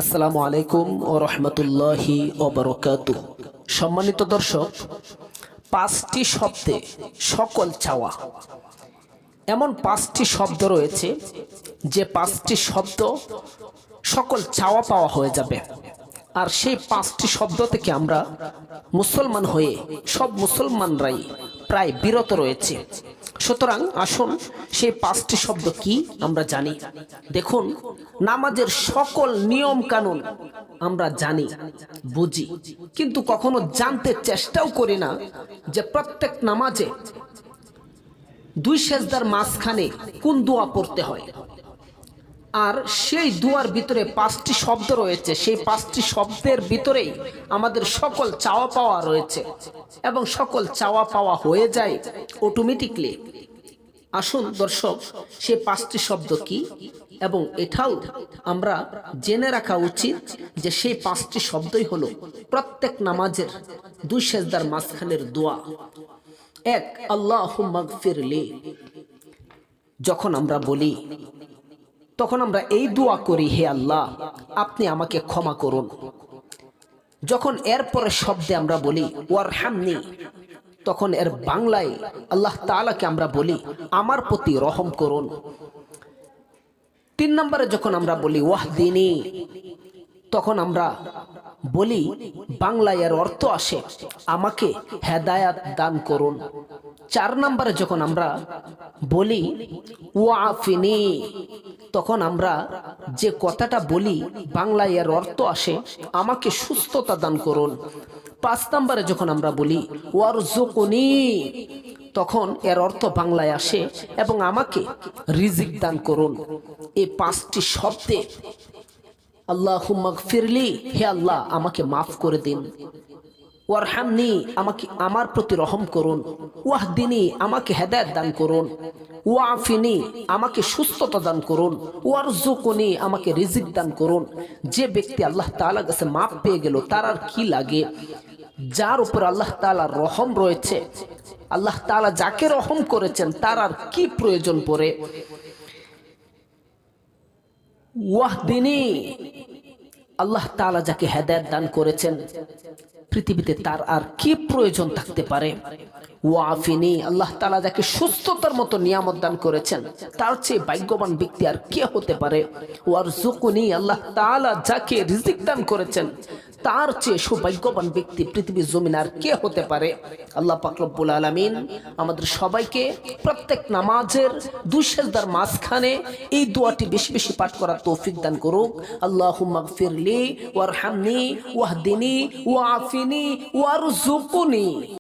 আসসালামু আলাইকুম ও রহমতুল্লাহি ও বারাকাতুহু। সম্মানিত দর্শক, পাঁচটি শব্দে সকল চাওয়া, এমন পাঁচটি শব্দ রয়েছে যে পাঁচটি শব্দ সকল চাওয়া পাওয়া হয়ে যাবে। আর সেই পাঁচটি শব্দ থেকে আমরা মুসলমান হয়ে সব মুসলমানরাই প্রায় বিরত রয়েছে। সুতরাং আসুন সেই পাঁচটি শব্দ কি আমরা জানি। দেখুন, নামাজের সকল নিয়ম কানুন আমরা জানি, বুঝি, কিন্তু কখনো জানতে চেষ্টাও করি না যে প্রত্যেক নামাজে দুই সেজদার মাঝখানে কোন দোয়া পড়তে হয়। আর সেই দুয়ার ভিতরে পাঁচটি শব্দ রয়েছে, সেই পাঁচটি শব্দের ভিতরেই আমাদের সকল চাওয়া পাওয়া রয়েছে এবং সকল চাওয়া পাওয়া হয়ে যায় অটোমেটিকলি। আসুন দর্শক, সেই পাঁচটি শব্দ কি, এবং এটাও আমরা জেনে রাখা উচিত যে সেই পাঁচটি শব্দই হলো প্রত্যেক নামাজের দুই সেজদার মাঝখানের দোয়া। এক, আল্লাহুম্মা গফিরলি। যখন আমরা বলি তখন আমরা এই দোয়া করি, হে আল্লাহ, আপনি আমাকে ক্ষমা করুন। যখন এরপরে শব্দে আমরা বলি ওয়ারহামনি, তখন এর বাংলায় আল্লাহ তাআলাকে আমরা বলি আমার প্রতি রহম করুন। তিন নম্বরে যখন আমরা বলি ওয়াহদিনী, তখন আমরা বলি বাংলায় এর অর্থ আসে আমাকে হেদায়াত দান করুন। চার নম্বরে যখন আমরা বলি ওয়াফিনি, তখন আমরা যে কথাটা বলি বাংলায় এর অর্থ আসে আমাকে সুস্থতা দান করুন। পাঁচ নম্বরে যখন আমরা বলি ওয়ারজুকুনি, তখন এর অর্থ বাংলায় আসে এবং আমাকে রিজিক দান করুন। এই পাঁচটি শব্দে আল্লাহুম্মা গফিরলি, হে আল্লাহ আমাকে মাফ করে দিন। ওয়ারহামনি, আমাকে আমার প্রতি রহম করুন। ওয়াহদিনী, আমাকে হেদায়েত দান করুন। ওয়াফিনি, আমাকে সুস্থতা দান করুন। ওয়ারজুকুনি, আমাকে রিজিক দান করুন। যে ব্যক্তি আল্লাহ তাআলার কাছে মাফ পেয়ে গেল তার আর কি লাগে? যার উপর আল্লাহ তাআলার রহম রয়েছে, আল্লাহ তাআলা যাকে রহম করেছেন তার আর কি প্রয়োজন পড়ে? ওয়াহদিনী, আল্লাহ তাআলা যাকে হেদায়েত দান করেছেন পৃথিবীতে তার আর কি প্রয়োজন থাকতে পারে? ওয়াফিনি, আল্লাহ তাআলা যাকে সুস্থতার মতো নিয়ামত দান করেছেন তার চেয়ে ভাগ্যবান ব্যক্তি আর কে হতে পারে? ওয়ারজুকুনি, আল্লাহ তাআলা যাকে রিজিক দান করেছেন তার চেয়ে সৌভাগ্যবান ব্যক্তি পৃথিবীর জমিন আর কে হতে পারে? আল্লাহ পাক রব্বুল আলামিন আমাদের সবাইকে প্রত্যেক নামাজের দুই সেজদার মাঝখানে এই দোয়াটি বেশি বেশি পাঠ করার তৌফিক দান করুক। আল্লাহুম্মা গফিরলি ওয়ারহামনি ওয়াহদিনী ওয়াফিনী ওয়ারজুকুনি।